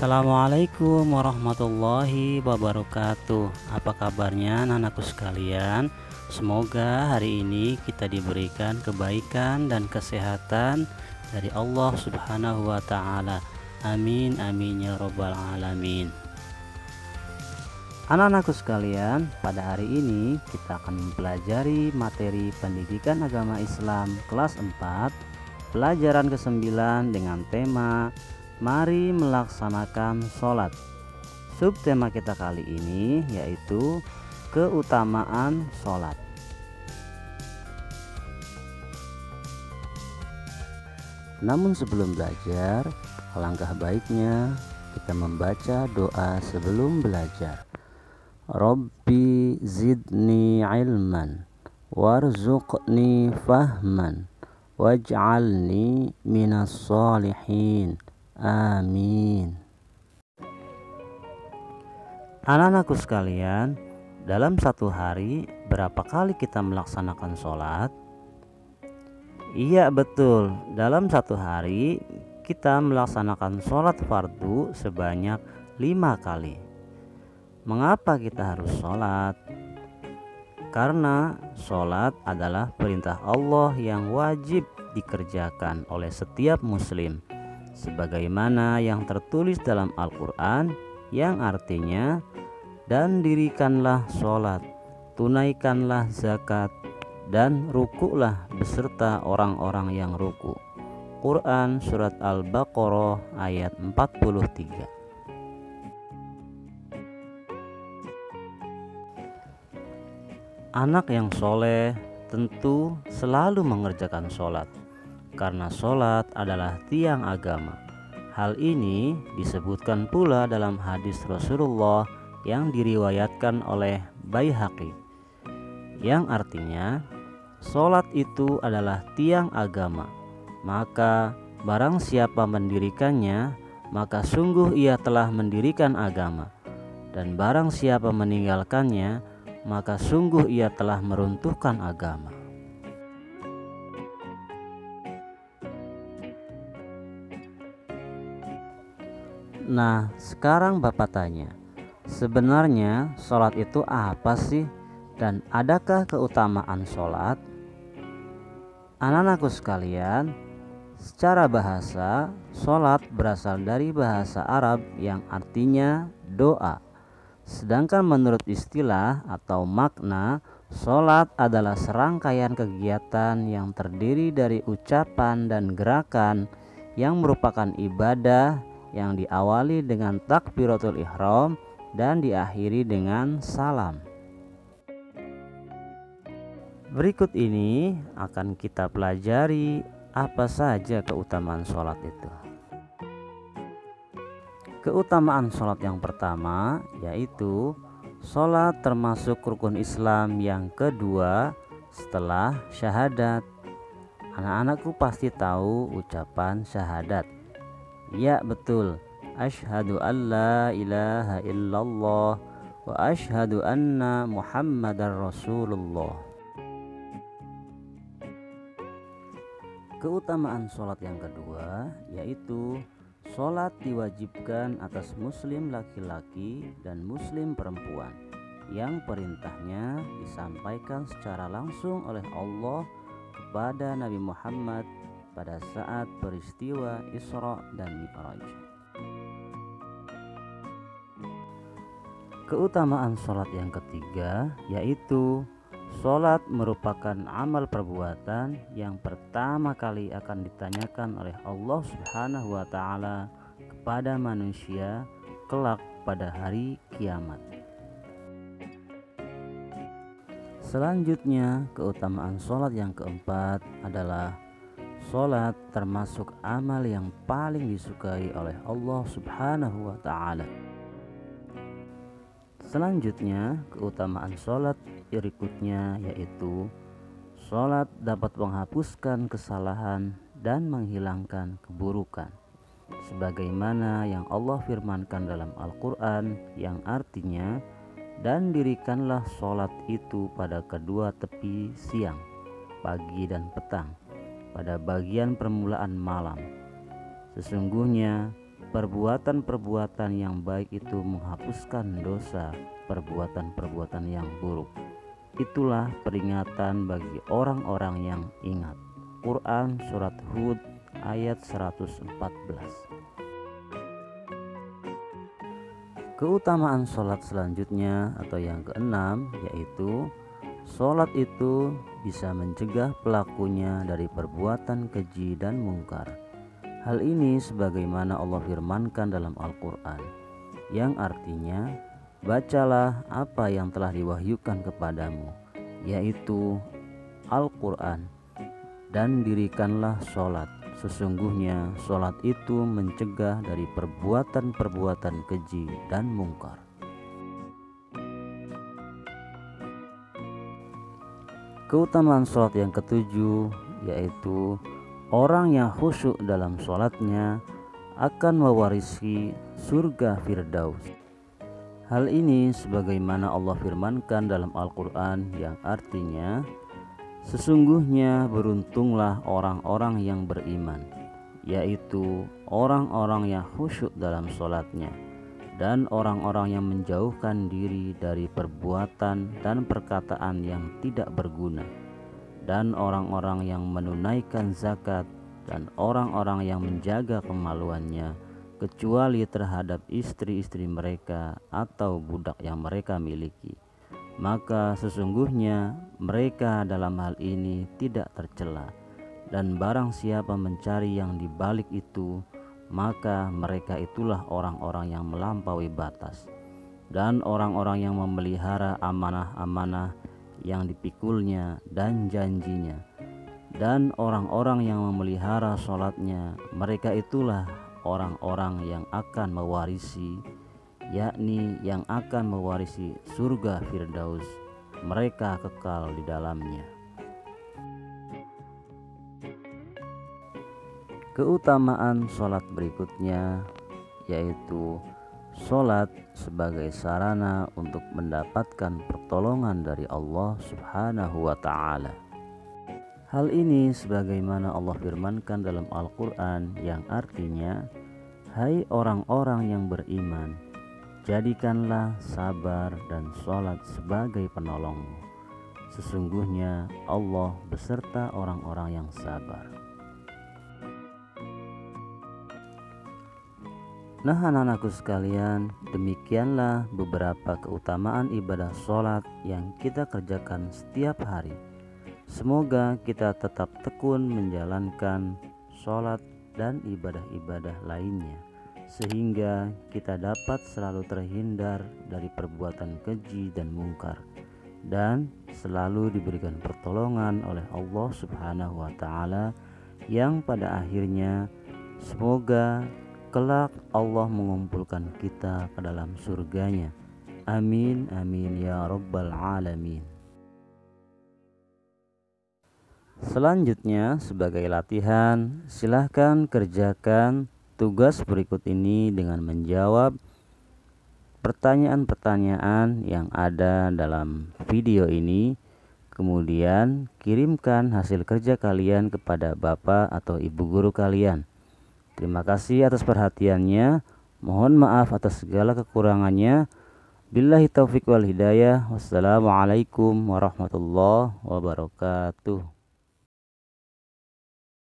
Assalamualaikum warahmatullahi wabarakatuh. Apa kabarnya anak-anakku sekalian? Semoga hari ini kita diberikan kebaikan dan kesehatan dari Allah Subhanahu wa taala. Amin amin ya robbal alamin. Anak-anakku sekalian, pada hari ini kita akan mempelajari materi pendidikan agama Islam kelas 4, pelajaran ke-9 dengan tema Mari melaksanakan sholat. Subtema kita kali ini yaitu keutamaan sholat. Namun sebelum belajar, alangkah baiknya kita membaca doa sebelum belajar. Rabbi zidni ilman warzuqni fahman waj'alni minas sholihin. Amin. Anak-anakku sekalian, dalam satu hari berapa kali kita melaksanakan sholat? Iya betul, dalam satu hari kita melaksanakan sholat fardu sebanyak 5 kali. Mengapa kita harus sholat? Karena sholat adalah perintah Allah yang wajib dikerjakan oleh setiap muslim, sebagaimana yang tertulis dalam Al-Quran, yang artinya, dan dirikanlah sholat, tunaikanlah zakat, dan rukuklah beserta orang-orang yang ruku. Quran Surat Al-Baqarah ayat 43. Anak yang soleh tentu selalu mengerjakan sholat, karena sholat adalah tiang agama. Hal ini disebutkan pula dalam hadis Rasulullah yang diriwayatkan oleh Baihaqi, yang artinya sholat itu adalah tiang agama, maka barang siapa mendirikannya, maka sungguh ia telah mendirikan agama, dan barang siapa meninggalkannya, maka sungguh ia telah meruntuhkan agama. Nah, sekarang Bapak tanya, sebenarnya sholat itu apa sih? Dan adakah keutamaan sholat? Anak-anakku sekalian, secara bahasa, sholat berasal dari bahasa Arab yang artinya doa. Sedangkan menurut istilah atau makna, sholat adalah serangkaian kegiatan yang terdiri dari ucapan dan gerakan yang merupakan ibadah yang diawali dengan takbiratul ihram dan diakhiri dengan salam. Berikut ini akan kita pelajari apa saja keutamaan sholat itu. Keutamaan sholat yang pertama yaitu sholat termasuk rukun Islam yang kedua setelah syahadat. Anak-anakku pasti tahu ucapan syahadat. Ya betul, asyhadu an la ilaha illallah wa asyhadu anna muhammadar rasulullah. Keutamaan sholat yang kedua yaitu sholat diwajibkan atas muslim laki-laki dan muslim perempuan, yang perintahnya disampaikan secara langsung oleh Allah kepada Nabi Muhammad pada saat peristiwa Isra dan Mi'raj. Keutamaan sholat yang ketiga yaitu sholat merupakan amal perbuatan yang pertama kali akan ditanyakan oleh Allah Subhanahu wa taala kepada manusia kelak pada hari kiamat. Selanjutnya, keutamaan sholat yang keempat adalah sholat termasuk amal yang paling disukai oleh Allah Subhanahu wa ta'ala. Selanjutnya, keutamaan sholat berikutnya yaitu sholat dapat menghapuskan kesalahan dan menghilangkan keburukan, sebagaimana yang Allah firmankan dalam Al-Quran, yang artinya, dan dirikanlah sholat itu pada kedua tepi siang, pagi dan petang, pada bagian permulaan malam. Sesungguhnya perbuatan-perbuatan yang baik itu menghapuskan dosa perbuatan-perbuatan yang buruk. Itulah peringatan bagi orang-orang yang ingat. Quran Surat Hud ayat 114. Keutamaan sholat selanjutnya atau yang keenam, yaitu sholat itu bisa mencegah pelakunya dari perbuatan keji dan mungkar. Hal ini sebagaimana Allah firmankan dalam Al-Quran, yang artinya, bacalah apa yang telah diwahyukan kepadamu, yaitu Al-Quran, dan dirikanlah sholat. Sesungguhnya sholat itu mencegah dari perbuatan-perbuatan keji dan mungkar. Keutamaan sholat yang ketujuh, yaitu orang yang khusyuk dalam sholatnya akan mewarisi surga Firdaus. Hal ini sebagaimana Allah firmankan dalam Al-Quran, yang artinya, sesungguhnya beruntunglah orang-orang yang beriman, yaitu orang-orang yang khusyuk dalam sholatnya, dan orang-orang yang menjauhkan diri dari perbuatan dan perkataan yang tidak berguna, dan orang-orang yang menunaikan zakat, dan orang-orang yang menjaga kemaluannya, kecuali terhadap istri-istri mereka atau budak yang mereka miliki. Maka sesungguhnya mereka dalam hal ini tidak tercela, dan barang siapa mencari yang dibalik itu, maka mereka itulah orang-orang yang melampaui batas, dan orang-orang yang memelihara amanah-amanah yang dipikulnya dan janjinya, dan orang-orang yang memelihara sholatnya, mereka itulah orang-orang yang akan mewarisi, yakni yang akan mewarisi surga Firdaus, mereka kekal di dalamnya. Keutamaan sholat berikutnya, yaitu sholat sebagai sarana untuk mendapatkan pertolongan dari Allah Subhanahu wa Ta'ala. Hal ini sebagaimana Allah firmankan dalam Al-Quran, yang artinya, hai orang-orang yang beriman, jadikanlah sabar dan sholat sebagai penolongmu. Sesungguhnya Allah beserta orang-orang yang sabar. Nah, anak-anakku sekalian, demikianlah beberapa keutamaan ibadah sholat yang kita kerjakan setiap hari. Semoga kita tetap tekun menjalankan sholat dan ibadah-ibadah lainnya, sehingga kita dapat selalu terhindar dari perbuatan keji dan mungkar, dan selalu diberikan pertolongan oleh Allah Subhanahu wa Ta'ala, yang pada akhirnya semoga kelak Allah mengumpulkan kita ke dalam surganya. Amin amin ya rabbal alamin. Selanjutnya, sebagai latihan, silahkan kerjakan tugas berikut ini dengan menjawab pertanyaan-pertanyaan yang ada dalam video ini. Kemudian kirimkan hasil kerja kalian kepada bapak atau ibu guru kalian. Terima kasih atas perhatiannya. Mohon maaf atas segala kekurangannya. Billahi taufiq wal hidayah. Wassalamualaikum warahmatullahi wabarakatuh.